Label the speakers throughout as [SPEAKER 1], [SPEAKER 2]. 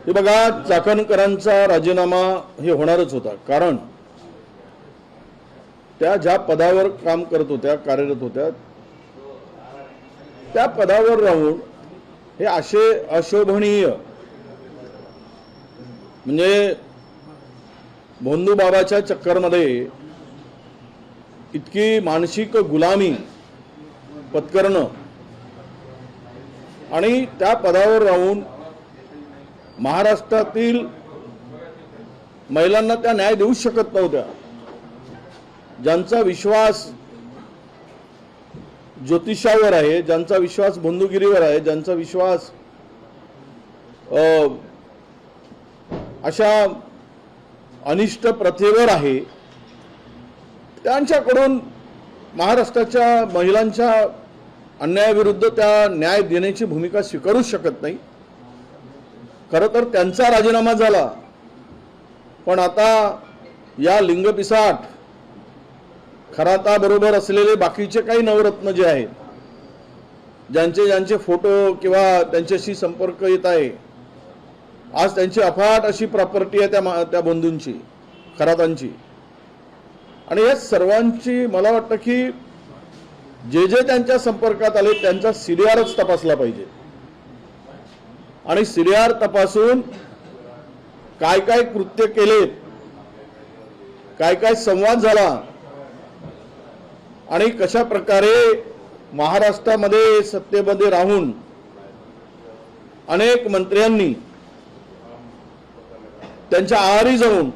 [SPEAKER 1] हे बघा, चाकणकरांचा राजीनामा हे होणारच होता, कारण त्या ज्या पदावर काम करत होत्या, कार्यरत होत्या, त्या पदावर राहून हे असे अशोभनीय म्हणजे भोंदू बाबाच्या चक्करमध्ये इतकी मानसिक गुलामी पत्करणं आणि त्या पदावर राहून महाराष्ट्रातील महिलांना त्या न्याय देऊ शकत नव्हत्या, ज्यांचा विश्वास ज्योतिषावर आहे, ज्यांचा विश्वास बंधुगिरीवर आहे, ज्यांचा विश्वास अशा अनिष्ट प्रथेवर आहे, त्यांच्याकडून महाराष्ट्राच्या महिलांच्या अन्यायाविरुद्ध त्या न्याय देण्याची भूमिका स्वीकारूच शकत नाही। खरं तर त्यांचा राजीनामा झाला, पण आता या लिंगपिसाट खराताबरोबर असलेले बाकीचे काही नवरत्न जे आहेत, ज्यांचे फोटो किंवा त्यांच्याशी संपर्क येत आहे, आज त्यांची अफाट अशी प्रॉपर्टी आहे त्या बंधूंची, खरातांची, आणि या सर्वांची मला वाटतं की जे त्यांच्या संपर्कात आले त्यांचा सीडीआरच तपासला पाहिजे आणि सीडीआर तपासून काय काय कृत्य केलेत, काय काय संवाद झाला आणि कशा प्रकारे महाराष्ट्रामध्ये सत्तेमध्ये राहून अनेक मंत्र्यांनी त्यांच्या आहारी जाऊन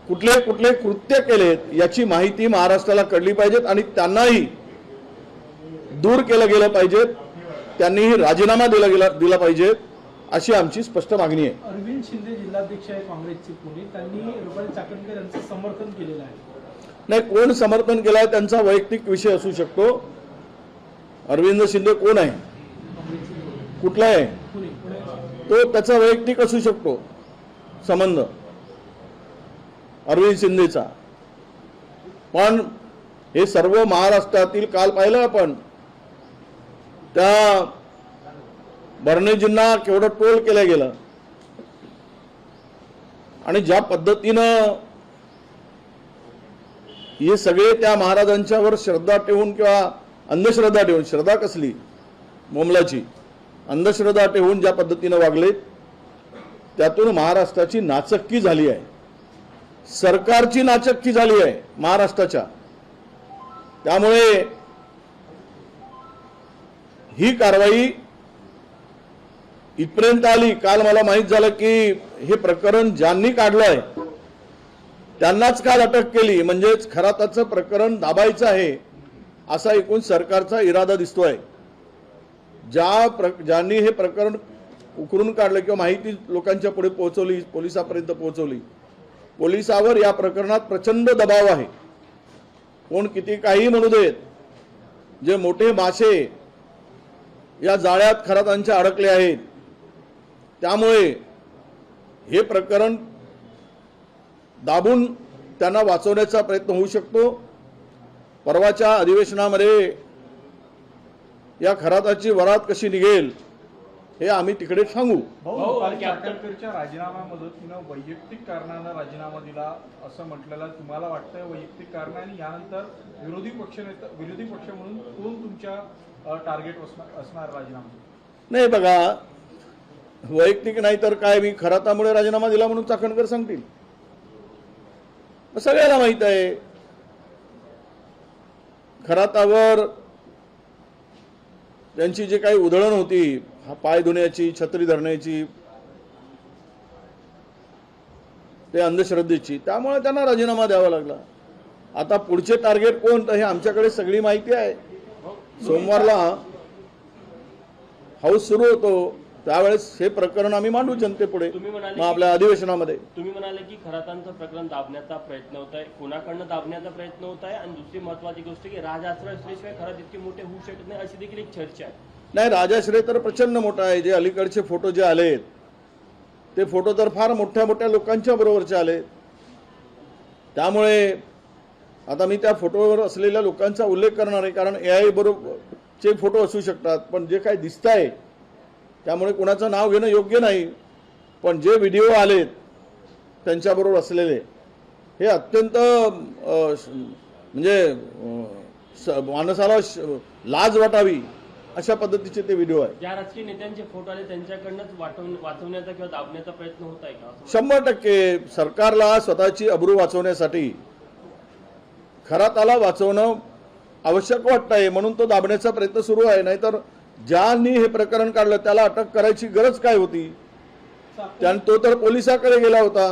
[SPEAKER 1] कुठले कुठले कृत्य केलेत याची माहिती महाराष्ट्राला कळली पाहिजेत आणि त्यांनाही दूर केलं गेलं पाहिजे, त्यांनीही राजीनामा दिला पाहिजे, अशी आमची स्पष्ट मागणी आहे।
[SPEAKER 2] अरविंद शिंदे जिल्हाध्यक्ष आहे काँग्रेसचे पुणे, त्यांनी रुपाली चाकणकर यांचं समर्थन केलेलं आहे।
[SPEAKER 1] नाही, कोण समर्थन केलं आहे त्यांचा वैयक्तिक विषय असू शकतो। अरविंद शिंदे कोण आहे, कुठला आहे, तो त्याचा वैयक्तिक असू शकतो संबंध अरविंद शिंदेचा, पण हे सर्व महाराष्ट्रातील काल पाहिलं आपण त्या भरणेजींना केवढं ट्रोल केलं गेलं आणि ज्या पद्धतीनं हे सगळे त्या महाराजांच्यावर श्रद्धा ठेवून किंवा अंधश्रद्धा ठेवून, श्रद्धा कसली मोमलाची, अंधश्रद्धा ठेवून ज्या पद्धतीनं वागले, त्यातून महाराष्ट्राची नाचक्की झाली आहे, सरकारची नाचक्की झाली आहे महाराष्ट्राच्या। त्यामुळे ही कारवाई इथपर्यंत आली। काल मला माहित झालं की हे प्रकरण ज्यांनी काढलंय त्यांनाच काल अटक केली, म्हणजेच खराताचं प्रकरण दाबायचं आहे असा एकूण सरकारचा इरादा दिसतोय। ज्यांनी हे प्रकरण उकरून काढलं किंवा माहिती लोकांच्या पुढे पोहोचवली, पोलिसांपर्यंत पोहोचवली, पोलिसावर या प्रकरणात प्रचंड दबाव आहे। कोण किती काही म्हणू देत, जे मोठे मासे या जाळ्यात खरातांच्या अडकले आहेत, त्यामुळे हे प्रकरण दाबून त्यांना वाचवण्याचा प्रयत्न होऊ शकतो। परवाच्या अधिवेशनामध्ये या खराताची वरात कशी निघेल हे आम्ही तिकडे सांगू।
[SPEAKER 3] चाकणकरच्या राजीनाम्यामध्ये तिनं वैयक्तिक कारणानं राजीनामा दिला असं म्हटलेलं तुम्हाला वाटतंय वैयक्तिक कारण, आणि यानंतर विरोधी पक्ष म्हणून कोण तुमच्या टार्गेट असणार राजीनामा?
[SPEAKER 1] नाही बघा, वैयक्तिक नाही तर काय, मी खरातामुळे राजीनामा दिला म्हणून चाकणकर सांगतील? सगळ्याला माहित आहे खरातावर त्यांची जी काही उधळण होती, पाय धुण्याची, छत्री धरण्याची, ते अंधश्रद्धेची, त्यामुळे त्यांना राजीनामा द्यावा लागला। आता पुढचे टार्गेट कोण हे आमच्याकडे सगळी माहिती आहे। सोमवारला हाऊस सुरू होतो, त्यावेळेस हे प्रकरण आम्ही मांडू जनतेपुढे आपल्या अधिवेशनामध्ये।
[SPEAKER 4] तुम्ही म्हणाले की खरातांचं प्रकरण दाबण्याचा प्रयत्न होत आहे, कोणाकडनं दाबण्याचा प्रयत्न होत आहे, आणि दुसरी महत्वाची गोष्ट की राजाश्रय असल्याशिवाय खरात इतके मोठे होऊ शकत नाही अशी देखील एक चर्चा आहे।
[SPEAKER 1] नाही, राजाश्रय तर प्रचंड मोठा आहे। जे अलीकडचे फोटो जे आलेत ते फोटो तर फार मोठ्या मोठ्या लोकांच्या बरोबरचे आले, त्यामुळे आता मी त्या फोटोवर असलेल्या लोकांचा उल्लेख करणार आहे, कारण AI बरोबरचे फोटो असू शकतात, पण जे काही दिसतंय त्यामुळे कुणाचं नाव घेणं योग्य नाही, पण जे व्हिडिओ आलेत त्यांच्याबरोबर असलेले हे अत्यंत म्हणजे माणसाला लाज वाटावी अशा पद्धतीचे ते व्हिडिओ आहे.
[SPEAKER 4] ज्या राजकीय नेत्यांचे फोटो आले त्यांच्याकडनंच वाचवण्याचा किंवा दाबण्याचा प्रयत्न होत आहे का?
[SPEAKER 1] 100% सरकारला स्वतःची अब्रू वाचवण्यासाठी खराताला वाचवणं आवश्यक वाटत आहे, म्हणून तो दाबण्याचा प्रयत्न सुरू आहे. नाहीतर ज्यांनी हे प्रकरण काढलं त्याला अटक करायची गरज काय होती? तो तर पोलिसाकडे गेला होता.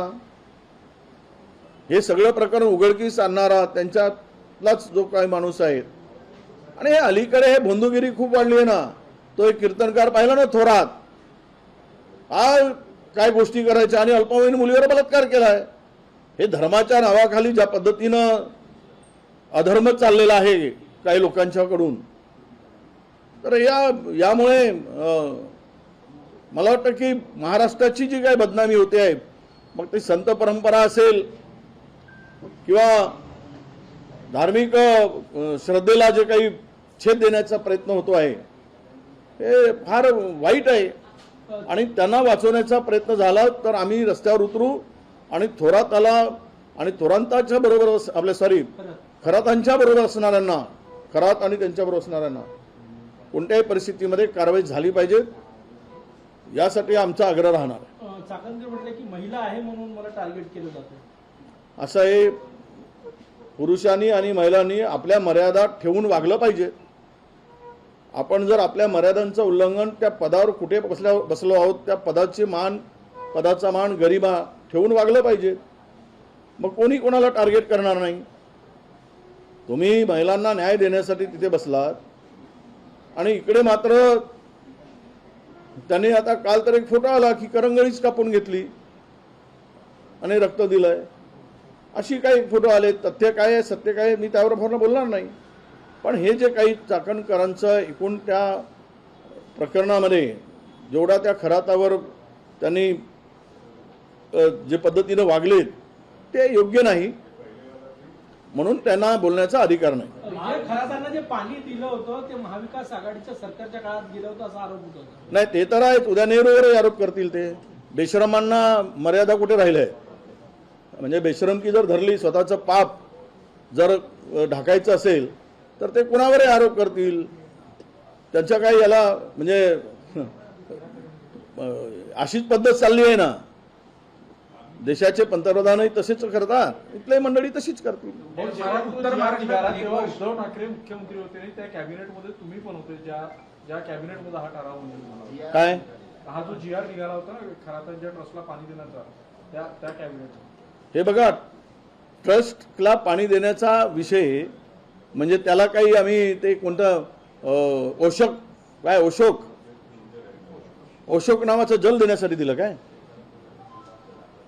[SPEAKER 1] हे सगळं प्रकरण उघडकीस आणणारा त्यांच्यातलाच जो काही माणूस आहे. आणि हे अलीकडे हे भोंदूगिरी खूप वाढली आहे ना. तो एक कीर्तनकार पाहिला ना, थोरात, काय गोष्टी करायच्या आणि अल्पवयीन मुलीवर बलात्कार केलाय. हे धर्माच्या नावाखाली ज्या पद्धतीनं अधर्म चाललेला आहे काही लोकांच्याकडून, तर यामुळे मला वाटतं की महाराष्ट्राची जी काही बदनामी होते आहे, मग ती संत परंपरा असेल किंवा धार्मिक श्रद्धेला जे काही छेद देण्याचा प्रयत्न होतो आहे, हे फार वाईट आहे. आणि त्यांना वाचवण्याचा प्रयत्न झाला तर आम्ही रस्त्यावर उतरू आणि थोराताला आणि थोरांताच्या बरोबर खरातांच्या बरोबर असणाऱ्यांना, खरात आणि त्यांच्याबरोबर असणाऱ्यांना कोणत्याही परिस्थितीमध्ये कारवाई झाली पाहिजे, यासाठी आमचा आग्रह राहणार.
[SPEAKER 2] चाकणकर म्हटले की महिला आहे म्हणून मला टार्गेट केलं जातं.
[SPEAKER 1] असं आहे, पुरुषांनी आणि महिलांनी आपल्या मर्यादा ठेवून वागलं पाहिजे. आपण जर आपल्या मर्यादांचं उल्लंघन त्या पदावर कुठे बसलो आहोत त्या पदाचा मान गरिमा ठेवून वागलं पाहिजे. मग कोणी कोणाला टार्गेट करणार नाही. तुम्ही महिलांना न्याय देण्यासाठी तिथे बसलात आणि इकडे मात्र त्यांनी आता काल तर एक फोटो आला की करंगळीच कापून घेतली आणि रक्त दिलंय, अशी काही फोटो आले. तथ्य काय आहे, सत्य काय आहे, मी त्यावर फोन बोलणार नाही. पण हे जे काही चाकणकरांचं एकूण त्या प्रकरणामध्ये जेवढा त्या खरातावर त्यांनी जे पद्धतीनं वागलेत ते योग्य नाही, म्हणून त्यांना बोलण्याचा अधिकार नाही.
[SPEAKER 2] खरातांना जे पाणी दिलं होतं ते महाविकास आघाडीच्या सरकारच्या काळात गेलं होतं असा आरोप होता.
[SPEAKER 1] नाही, ते तर आहेच. उद्या नेहरूवर आरोप करतील ते. बेशरमांना मर्यादा कुठे राहिलंय? म्हणजे बेशरमकी जर धरली, स्वतःचं पाप जर ढाकायचं असेल तर ते कुणावरही आरोप करतील. त्यांच्या काही याला म्हणजे अशीच पद्धत चालली आहे ना. देशाचे पंतप्रधानही तसेच करतात, इथले मंडळी तशीच करतील.
[SPEAKER 3] उत्तर महाराष्ट्रात तेव्हा उद्धव ठाकरे मुख्यमंत्री होते आणि त्या कॅबिनेटमध्ये तुम्ही पण होते, ज्या कॅबिनेटमध्ये हा ठराव म्हणजे
[SPEAKER 1] काय
[SPEAKER 3] हा जो GR निघाला होता ना खरातांच्या ट्रस्टला पाणी देण्याचा, त्या कॅबिनेट.
[SPEAKER 1] हे बघा, ट्रस्टला पाणी देण्याचा विषय म्हणजे त्याला काही आम्ही ते कोणतं अशोक नावाचं जल देण्यासाठी दिलं काय?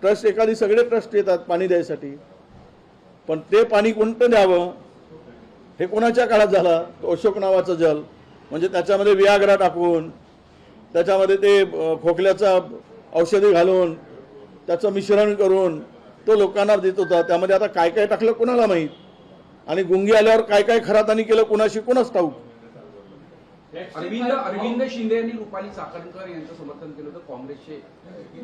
[SPEAKER 1] ट्रस्ट एखादी सगळे ट्रस्ट येतात पाणी द्यायसाठी, पण ते पाणी कोणतं द्यावं हे कोणाच्या काळात झाला? अशोक नावाचं जल म्हणजे त्याच्यामध्ये वियाग्रा टाकून, त्याच्यामध्ये ते खोकल्याचा औषधी घालून, त्याचं मिश्रण करून तो लोकांना देत होता. त्यामध्ये आता काय काय टाकलं कोणाला माहीत, आणि गुंगी आल्यावर काय काय खरातांनी केलं कोणाशी कोणाच ठाऊक.
[SPEAKER 5] अरविंद शिंदे यांनी रुपाली चाकणकर यांचं समर्थन केलं होतं काँग्रेसचे.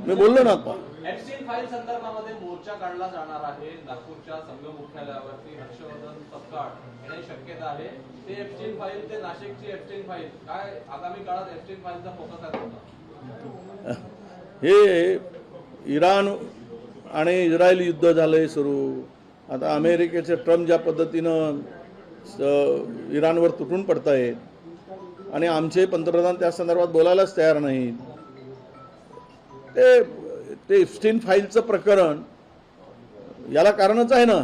[SPEAKER 1] मी बोललो ना आता.
[SPEAKER 6] एप्स्टीन फाईल संदर्भामध्ये मोर्चा काढला जाणार आहे. नागपूरच्या संघ मुख्यालयावरती हर्षवर्धन सपकाळ येण्याची शक्यता आहे. ते एप्स्टीन फाईल, ते नाशिकची एप्स्टीन फाईल, काय आगामी काळात एप्स्टीन फाईलचा फोकस आहे?
[SPEAKER 1] हे इराण आणि इस्रायल युद्ध झालंय सुरू. आता अमेरिकेचे ट्रम्प ज्या पद्धतीनं इराणवर तुटून पडतायत आणि आमचे पंतप्रधान त्या संदर्भात बोलायलाच तयार नाहीत. ते एप्स्टीन फाईलचं प्रकरण याला कारणच आहे ना.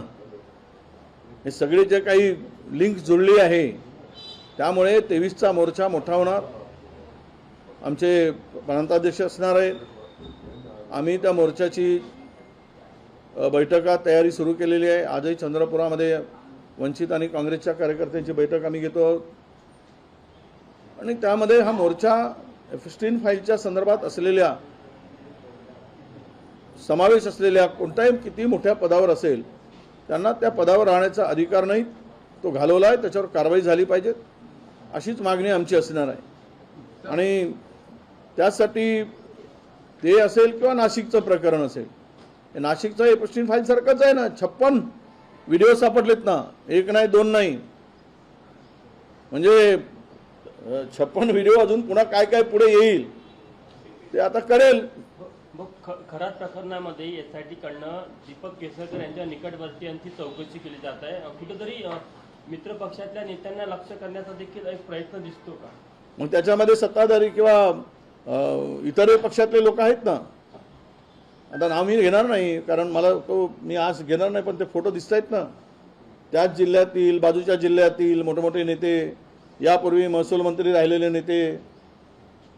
[SPEAKER 1] हे सगळे जे काही लिंक जुळली आहे त्यामुळे 23चा मोर्चा मोठा होणार. आमचे प्रांताध्यक्ष असणार आहेत. आम्ही त्या मोर्चाची बैठका तयारी सुरू केलेली आहे. आजही चंद्रपुरामध्ये वंचित आणि काँग्रेसच्या कार्यकर्त्यांची बैठक आम्ही घेतो आहोत आणि त्यामध्ये हा मोर्चा एप्स्टीन फाईलच्या संदर्भात असलेल्या समावेश असलेल्या कोणत्याही किती मोठ्या पदावर असेल त्यांना त्या पदावर राहण्याचा अधिकार नाही, तो घालवला आहे, त्याच्यावर कारवाई झाली पाहिजे अशीच मागणी आमची असणार आहे. आणि त्यासाठी ते असेल किंवा नाशिकचं प्रकरण असेल, हे नाशिकचं एपस्टीन फाईल सारखंच आहे ना. 56 व्हिडिओ सापडलेत ना, एक नाही दोन नाही. म्हणजे 56 व्हिडिओ अजून पुन्हा काय काय पुढे येईल ते आता कळेल.
[SPEAKER 4] मग खरात प्रकरणामध्ये एसआयटी कडनं दीपक केसरकर यांच्या निकटवर्ती यांची चौकशी केली जात आहे. कुठेतरी मित्र पक्षातल्या नेत्यांना लक्ष करण्याचा देखील एक प्रयत्न दिसतो का?
[SPEAKER 1] मग त्याच्यामध्ये सत्ताधारी किंवा इतर पक्षातले लोक आहेत ना. आता नाव मी घेणार नाही कारण मला मी आज घेणार नाही, पण ते फोटो दिसत आहेत ना. त्याच जिल्ह्यातील, बाजूच्या जिल्ह्यातील मोठे मोठे नेते, यापूर्वी महसूल मंत्री राहिलेले नेते,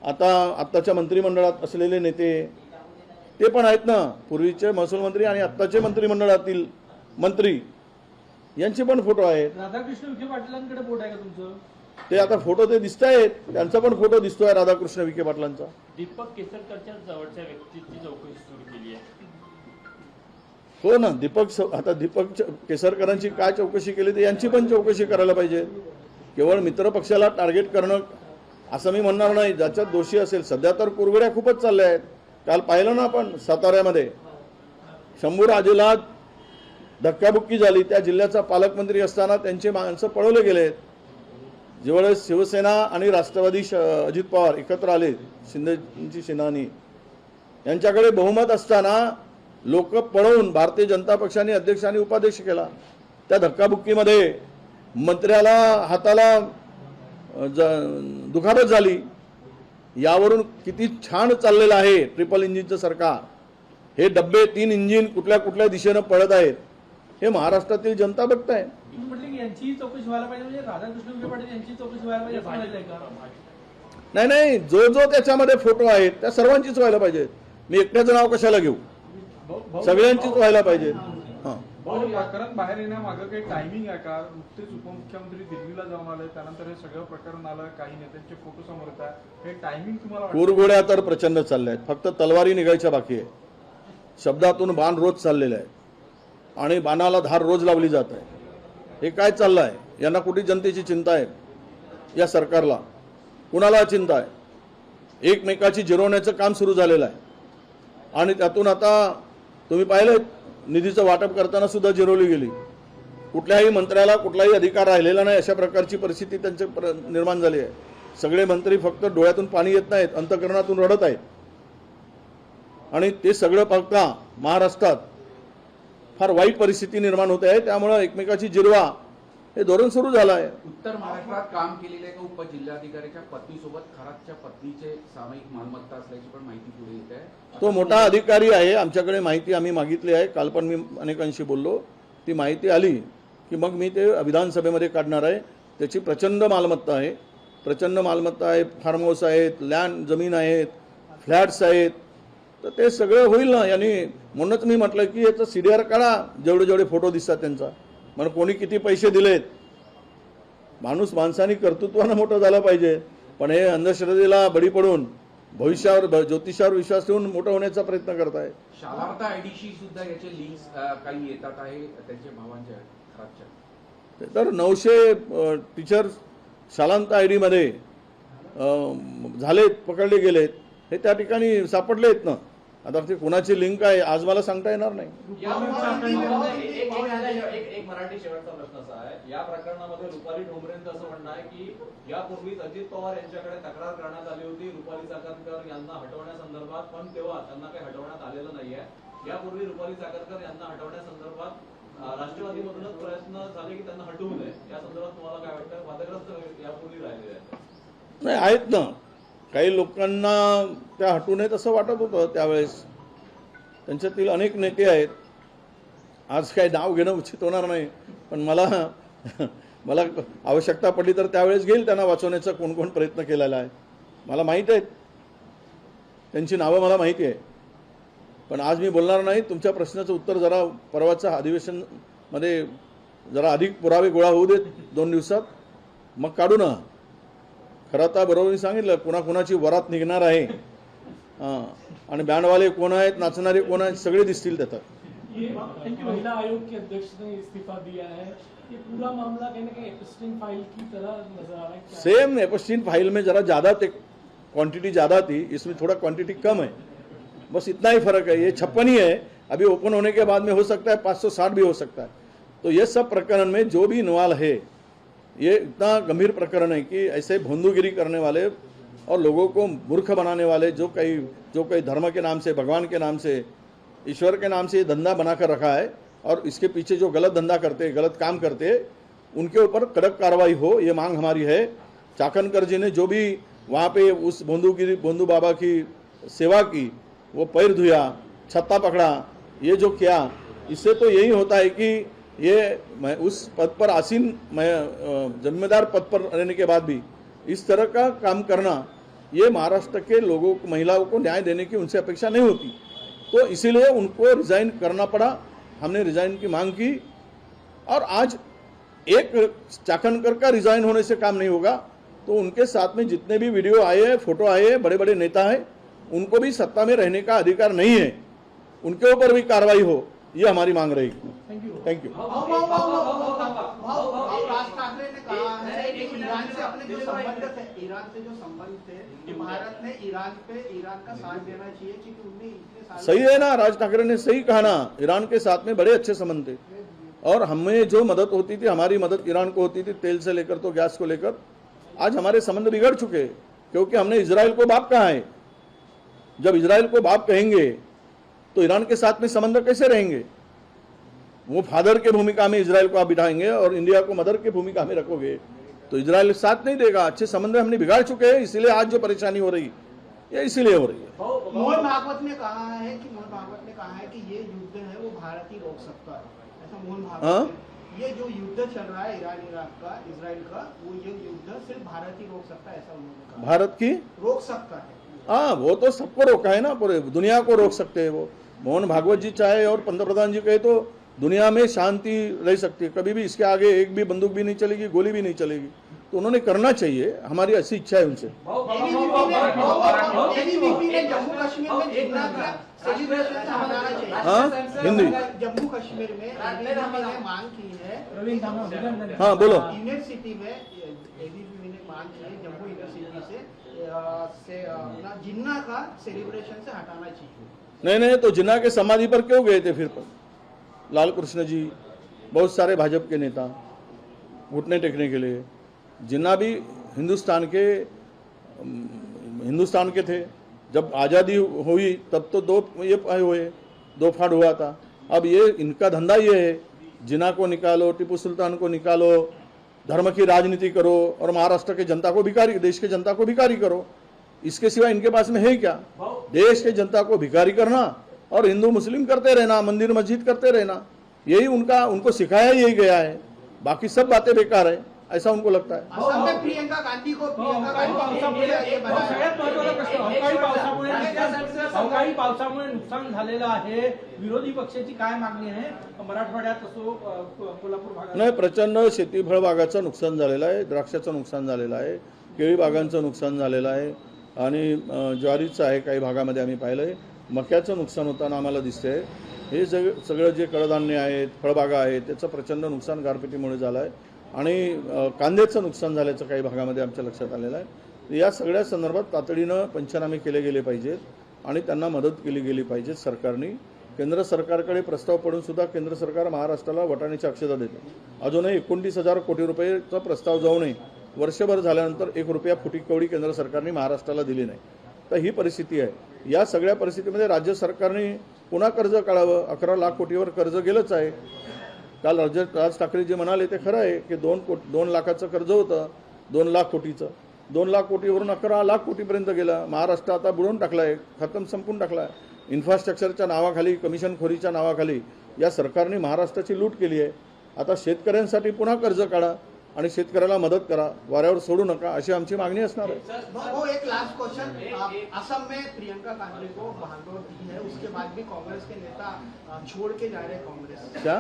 [SPEAKER 1] आत्ताच्या मंत्रिमंडळात असलेले नेते, ते पण आहेत ना. पूर्वीचे महसूल मंत्री आणि आत्ताचे मंत्रिमंडळातील मंत्री यांचे पण फोटो आहेत.
[SPEAKER 2] राधाकृष्ण विखे पाटलांकडे बोट आहे का तुमचं?
[SPEAKER 1] ते आता फोटो ते दिसत आहेत, त्यांचा पण फोटो दिसतोय राधाकृष्ण विखे पाटलांचा.
[SPEAKER 4] दीपक केसरकरच्या जवळच्या व्यक्तीची चौकशी सुरू केली आहे.
[SPEAKER 1] हो ना, आता दीपक केसरकरांची काय चौकशी केली तर यांची पण चौकशी करायला पाहिजे. केवळ मित्र पक्षाला टार्गेट करणं असं मी म्हणणार नाही. ज्याच्यात दोषी असेल, सध्या तर कुरघोड्या खूपच चालल्या आहेत. काल पाहिलं ना आपण साताऱ्यामध्ये शंभूराजेला धक्काबुक्की झाली. त्या जिल्ह्याचा पालकमंत्री असताना त्यांचे माणसं पळवले गेलेत. ज्यावेळेस शिवसेना आणि राष्ट्रवादी अजित पवार एकत्र आले, शिंदेची सेनानी, यांच्याकडे बहुमत असताना लोक पळवून भारतीय जनता पक्षाने अध्यक्ष आणि उपाध्यक्ष केला. त्या धक्काबुक्कीमध्ये मंत्र्याला हाताला दुखापत झाली. यावरून किती छान चाललेलं आहे ट्रिपल इंजिनचं सरकार. हे डब्बे 3 इंजिन कुठल्या कुठल्या दिशेनं पळत आहेत हे महाराष्ट्रातील जनता बघताय.
[SPEAKER 2] तुम्ही म्हटले की यांची चौकशी व्हायला पाहिजे, म्हणजे राधाकृष्ण विखे पाटील यांची चौकशी व्हायला पाहिजे असं म्हणायचंय का?
[SPEAKER 1] नाही, जो त्याच्यामध्ये फोटो आहेत त्या सर्वांचीच व्हायला पाहिजे. मी एकट्याचं नाव कशाला घेऊ, सगळ्यांचीच व्हायला पाहिजे. हां,
[SPEAKER 3] भाऊ, प्रकरण बाहेर येण्यामागं काही टायमिंग आहे का? नुकतेच उपमुख्यमंत्री दिल्लीला जाऊन आले, त्यानंतर हे सगळं प्रकरण आलं, काही नेत्यांचे फोटो समोर येत आहे. हे टायमिंग तुम्हाला वाटतं?
[SPEAKER 1] कुरघोड्या तर प्रचंड चालल्या आहेत, फक्त तलवारी निघायच्या बाकी आहे. शब्दातून बाण रोज चाललेला आहे आणि बाणाला धार रोज लावली जात आहे. हे काय चाललं आहे? यांना कुठे जनतेची चिंता आहे? या सरकारला कुणाला चिंता आहे? एकमेकाची जिरवण्याचं काम सुरू झालेलं आहे आणि त्यातून आता तुम्ही पाहिलं निधीचं वाटप करताना सुद्धा जिरवली गेली. कुठल्याही मंत्र्याला कुठलाही अधिकार राहिलेला नाही, अशा प्रकारची परिस्थिती त्यांच्या निर्माण झाली आहे. सगळे मंत्री फक्त डोळ्यातून पाणी येत नाहीत, अंतःकरणातून रडत आहेत. आणि ते सगळं पाहता महाराष्ट्रात फार वाईट परिस्थिती निर्माण होते आहे. त्यामुळं एकमेकाची जिरवा हे धोरण सुरू झालं आहे.
[SPEAKER 5] उत्तर महाराष्ट्रात काम केलेल्या एका उपजिल्हाधिकाऱ्याच्या पत्नीसोबत खरातच्या पत्नीचे सामायिक मालमत्ता असल्याची पण माहिती पुढे येत आहे.
[SPEAKER 1] तो मोठा अधिकारी आहे, आमच्याकडे माहिती आम्ही मागितली आहे. काल पण मी अनेकांशी बोललो. ती माहिती आली की मग मी ते विधानसभेमध्ये काढणार आहे. त्याची प्रचंड मालमत्ता आहे, प्रचंड मालमत्ता आहे. फार्म हाऊस आहेत, लँड जमीन आहेत, फ्लॅट्स आहेत. तर ते सगळं होईल ना यांनी. म्हणूनच मी म्हटलं की याचं CDR काढा, जेवढे जेवढे फोटो दिसतात त्यांचा. म्हणून कोणी किती पैसे दिलेत. माणूस माणसाने कर्तृत्वानं मोठं झालं पाहिजे. पण हे अंधश्रद्धेला बळी पडून भविष्यावर ज्योतिषावर विश्वास ठेवून मोठं होण्याचा प्रयत्न करताय.
[SPEAKER 5] शालार्थ आयडीशी सुद्धा याचे लिंक्स काही येतात आहे त्यांच्या भावांच्या खरातच्या.
[SPEAKER 1] तर 900 टीचर शालांत ID मध्ये झालेत, पकडले गेलेत. हे त्या ठिकाणी सापडलेत ना. आता ते कोणाची लिंक आहे आज मला सांगता येणार नाही.
[SPEAKER 6] एक मराठी शेवटचा प्रश्न असा आहे, या प्रकरणामध्ये रुपाली ठोंबरेंचं असं म्हणणं आहे की यापूर्वीच अजित पवार यांच्याकडे तक्रार करण्यात आली होती रुपाली चाकणकर यांना हटवण्यासंदर्भात, पण तेव्हा त्यांना काही हटवण्यात आलेलं नाहीये. यापूर्वी रुपाली चाकणकर यांना हटवण्यासंदर्भात राष्ट्रवादीमधूनच प्रयत्न झाले की त्यांना हटवू नये. या संदर्भात तुम्हाला काय वाटतं? वादग्रस्त यापूर्वी राहिलेले आहेत?
[SPEAKER 1] नाही, आहेत ना. काही लोकांना त्या हटू नयेत असं वाटत होतं त्यावेळेस. त्यांच्यातील अनेक नेते आहेत. आज काही नाव घेणं उचित होणार नाही, पण मला आवश्यकता पडली तर त्यावेळेस घेईल त्यांना वाचवण्याचा कोण कोण प्रयत्न केलेला आहे. मला माहीत आहेत, त्यांची नावं मला माहिती आहे. पण आज मी बोलणार नाही. तुमच्या प्रश्नाचं उत्तर जरा परवाच्या अधिवेशनमध्ये जरा अधिक पुरावे गोळा होऊ देत 2 दिवसात, मग काढू ना. खरं आता बरोबर मी सांगितलं कुणाकुणाची वरात निघणार आहे. आणि बँडवाले कोण आहेत, नाचणारे कोण आहेत, सगळे दिसतील त्याच्यात.
[SPEAKER 2] महिला आयोग के अध्यक्ष ने इस्तीफा दिया है, ये पूरा मामला कहीं ना कहीं एपस्टीन फाइल की तरह नजर आ रहा है.
[SPEAKER 1] सेम एपस्टीन फाइल में जरा ज़्यादा क्वांटिटी ज़्यादा थी, इसमें थोड़ा क्वांटिटी कम है, बस इतना ही फर्क है। ये 56 ही है, अभी ओपन होने के बाद में हो सकता है 560 भी हो सकता है। तो ये सब प्रकरण में जो भी इन्वॉल्व है, ये इतना गंभीर प्रकरण है कि ऐसे भोंदूगिरी करने वाले और लोगों को मूर्ख बनाने वाले, जो कई धर्म के नाम से, भगवान के नाम से, ईश्वर के नाम से ये धंधा बनाकर रखा है, और इसके पीछे जो गलत धंधा करते, गलत काम करते, उनके ऊपर कड़क कार्रवाई हो, ये मांग हमारी है। चाकणकर जी ने जो भी वहाँ पे उस भोंदू बाबा की सेवा की, वो पैर धोया, छत्ता पकड़ा, ये जो किया, इससे तो यही होता है कि मैं उस पद पर आसीन, मैं जिम्मेदार पद पर रहने के बाद भी इस तरह का काम करना, ये महाराष्ट्र के लोगों को, महिलाओं को न्याय देने की उनसे अपेक्षा नहीं होती। तो इसीलिए उनको रिजाइन करना पड़ा, हमने रिजाइन की मांग की। और आज एक चाकणकर का रिजाइन होने से काम नहीं होगा, तो उनके साथ में जितने भी वीडियो आए हैं, फोटो आए हैं, बड़े बड़े नेता हैं, उनको भी सत्ता में रहने का अधिकार नहीं है, उनके ऊपर भी कार्रवाई हो, ये हमारी मांग रहेगी। Thank you.
[SPEAKER 7] राज ठाकरे ने कहा है कि ईरान से अपने जो संबंध थे, ईरान से जो संबंध थे, कि भारत ने ईरान का साथ देना चाहिए, क्योंकि उनने इतने साल।
[SPEAKER 1] सही है ना, राज ठाकरे ने सही कहा ना, ईरान के साथ में बड़े अच्छे संबंध थे, और हमें जो मदद होती थी, हमारी मदद ईरान को होती थी, तेल से लेकर तो गैस को लेकर। आज हमारे संबंध बिगड़ चुके, क्योंकि हमने इजराइल को बाप कहा है। जब इजराइल को बाप कहेंगे तो ईरान के साथ में संबंध कैसे रहेंगे? वो फादर के भूमिका में इजराइल को आप बिठाएंगे और इंडिया को मदर की भूमिका में रखोगे, तो इजराइल साथ नहीं देगा। अच्छे संबंध हमने बिगाड़ चुके हैं, इसीलिए आज जो परेशानी हो रही है, इसीलिए हो रही है।
[SPEAKER 7] मोहन भागवत ने कहा है कि ये युद्ध है वो भारत ही रोक सकता है, ऐसा मोहन भागवत ने। ये जो युद्ध चल रहा है ईरान इराक का, इजराइल का, वो ये युद्ध सिर्फ भारत ही रोक सकता है, ऐसा उन्होंने कहा।
[SPEAKER 1] भारत की
[SPEAKER 7] रोक सकता है।
[SPEAKER 1] हाँ, वो तो सबको रोका है ना, पूरे दुनिया को रोक सकते हैं वो। मोहन भागवत जी चाहे और पंतप्रधान जी कहे तो दुनिया में शांति रह सकती है, कभी भी इसके आगे एक भी बंदूक भी नहीं चलेगी, गोली भी नहीं चलेगी। तो उन्होंने करना चाहिए, हमारी ऐसी इच्छा है उनसे। हाँ, हिंदी।
[SPEAKER 7] जम्मू कश्मीर में मांग की है,
[SPEAKER 1] हाँ बोलो।
[SPEAKER 7] यूनिवर्सिटी में एबीवीपी ने मांग की है, जम्मू यूनिवर्सिटी से अपना जिन्ना का सेलिब्रेशन से हटाना चाहिए।
[SPEAKER 1] नहीं, तो जिन्ना के समाधि पर क्यों गए थे फिर? लाल कृष्ण जी, बहुत सारे भाजपा के नेता घुटने टेकने के लिए। जिन्ना भी हिंदुस्तान के थे। जब आज़ादी हुई तब तो दो फाड़ हुआ था। अब ये इनका धंधा ये है, जिन्ना को निकालो, टीपू सुल्तान को निकालो, धर्म की राजनीति करो और महाराष्ट्र के जनता को भिखारी, देश के जनता को भिखारी करो। इसके सिवा इनके पास में है क्या? देश के जनता को भिखारी करना और हिंदू मुस्लिम करते रहना, मंदिर मस्जिद करते रहना, यही उनको सिखाया यही गया है। बाकी सब बातें बेकार है, ऐसा उनको लगता है।
[SPEAKER 7] असम में प्रियंका गांधी को
[SPEAKER 2] अवकाळी पावसामुळे नुकसान झालेलं आहे, विरोधी पक्षाची काय मागणी आहे? मराठवाड्यात असो, कोल्हापूर भागात
[SPEAKER 1] नाही, प्रचंड शेती फळ बागाचं नुकसान झालेलं आहे, द्राक्षाचं नुकसान झालेलं आहे, केळी बागांचं नुकसान झालेलं आहे आणि ज्वारीचं आहे, काही भागामध्ये आम्ही पाहिलंय, मक्याचं नुकसान होताना आम्हाला दिसतंय। हे सगळं जे कडधान्य आहेत, फळबागा आहेत, त्याचं प्रचंड नुकसान गारपिटीमुळे झालं आहे आणि कांद्याचं नुकसान झाल्याचं काही भागामध्ये आमच्या लक्षात आलेलं आहे। या सगळ्या संदर्भात तातडीनं पंचनामे केले गेले पाहिजेत आणि त्यांना मदत केली गेली पाहिजे सरकारने। केंद्र सरकारकडे प्रस्ताव पडून सुद्धा केंद्र सरकार महाराष्ट्राला वटाण्याची अक्षता देतं। अजूनही 29,000 कोटी रुपयेचा प्रस्ताव जाऊनही वर्षभर झाल्यानंतर 1 रुपया फुटी कवडी केंद्र सरकारने महाराष्ट्राला दिली नाही। तर ही परिस्थिती आहे। या सगळ्या परिस्थितीमध्ये राज्य सरकारने पुन्हा कर्ज काढावं। 11 लाख कोटीवर कर्ज गेलंच आहे। काल राज ठाकरे जे म्हणाले ते खरं आहे की 2 लाखाचं कर्ज होतं, 2 लाख कोटीचं, 2 लाख कोटीवरून 11 लाख कोटीपर्यंत गेलं। महाराष्ट्र आता बुडवून टाकलाय, खतम संपून टाकलाय। इन्फ्रास्ट्रक्चरच्या नावाखाली, कमिशनखोरीच्या नावाखाली या सरकारने महाराष्ट्राची लूट केली आहे। आता शेतकऱ्यांसाठी पुन्हा कर्ज काढा आणि शेतकऱ्याला मदत करा, वाऱ्यावर सोडू नका, अशी आमची मागणी असणार आहे।
[SPEAKER 7] वो एक लास्ट क्वेश्चन, असम में प्रियंका गांधी को भागदौड़ दी है, उसके बाद भी कांग्रेस के नेता छोड़ के जा रहे हैं कांग्रेस।
[SPEAKER 1] क्या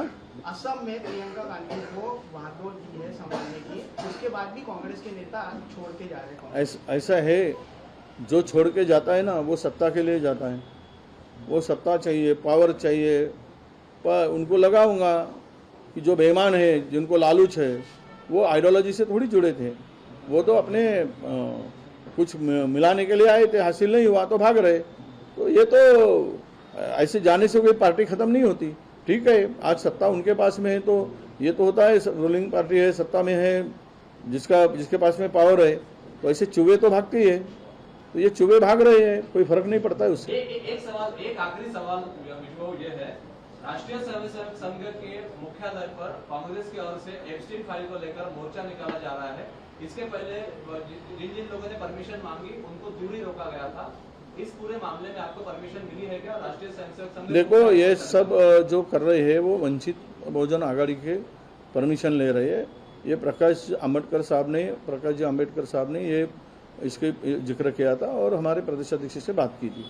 [SPEAKER 7] असम में प्रियंका गांधी को भागदौड़ दी है संभालने की, उसके बाद भी कांग्रेस के नेता छोड़ के जा रहे हैं।
[SPEAKER 1] ऐसा है, जो छोड़ के जाता है ना वो सत्ता के लिए जाता है। वो सत्ता चाहिए, पावर चाहिए, पर उनको लगाऊंगा कि जो बेईमान है, जिनको लालूच है, वो आइडियोलॉजी से थोड़ी जुड़े थे। वो तो अपने कुछ मिलाने के लिए आए थे, हासिल नहीं हुआ तो भाग रहे। तो ये तो ऐसे जाने से कोई पार्टी खत्म नहीं होती। ठीक है, आज सत्ता उनके पास में है तो ये तो होता है, रूलिंग पार्टी है, सत्ता में है, जिसके पास में पावर है, तो ऐसे चूहे तो भागते ही है। तो ये चूहे भाग रहे हैं, कोई फर्क नहीं पड़ता है उससे।
[SPEAKER 6] एक आखिरी सवाल विभो ये है, राष्ट्रीय स्वयंसेवक संघ के मुख्यालय पर कांग्रेस की ओर से एप्स्टीन फाइल को लेकर मोर्चा निकाला जा रहा है। इसके पहले जिन लोगों ने परमिशन मांगी उनको दूर ही रोका गया था। इस पूरे मामले में आपको परमिशन मिली है क्या? राष्ट्रीय स्वयंसेवक संघ
[SPEAKER 1] देखो, ये सब जो कर रहे हैं वो वंचित बहुजन आघाड़ी के परमिशन ले रहे हैं। ये प्रकाश जी आंबेडकर साहब ने ये इसके जिक्र किया था और हमारे प्रदेश अध्यक्ष से बात की थी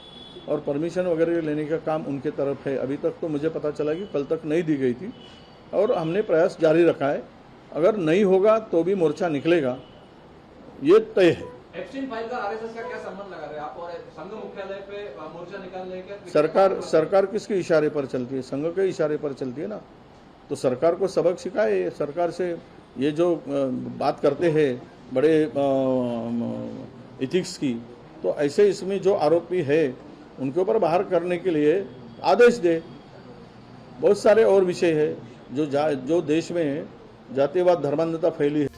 [SPEAKER 1] और परमिशन वगैरह लेने का काम उनके तरफ है। अभी तक तो मुझे पता चला कि कल तक नहीं दी गई थी और हमने प्रयास जारी रखा है। अगर नहीं होगा तो भी मोर्चा निकलेगा, ये तय है।
[SPEAKER 6] एप्स्टीन फाइल का आरएसएस का क्या संबंध लगा रहे हैं आप और संघ मुख्यालय पे मोर्चा निकालने के?
[SPEAKER 1] सरकार किसके इशारे पर चलती है? संघ के इशारे पर चलती है ना। तो सरकार को सबक सिखाए। सरकार से ये जो बात करते हैं बड़े इथिक्स की, तो ऐसे इसमें जो आरोपी है उनके ऊपर बाहर करने के लिए आदेश दे। बहुत सारे और विषय है जो देश में जातिवाद धर्मांधता फैली है।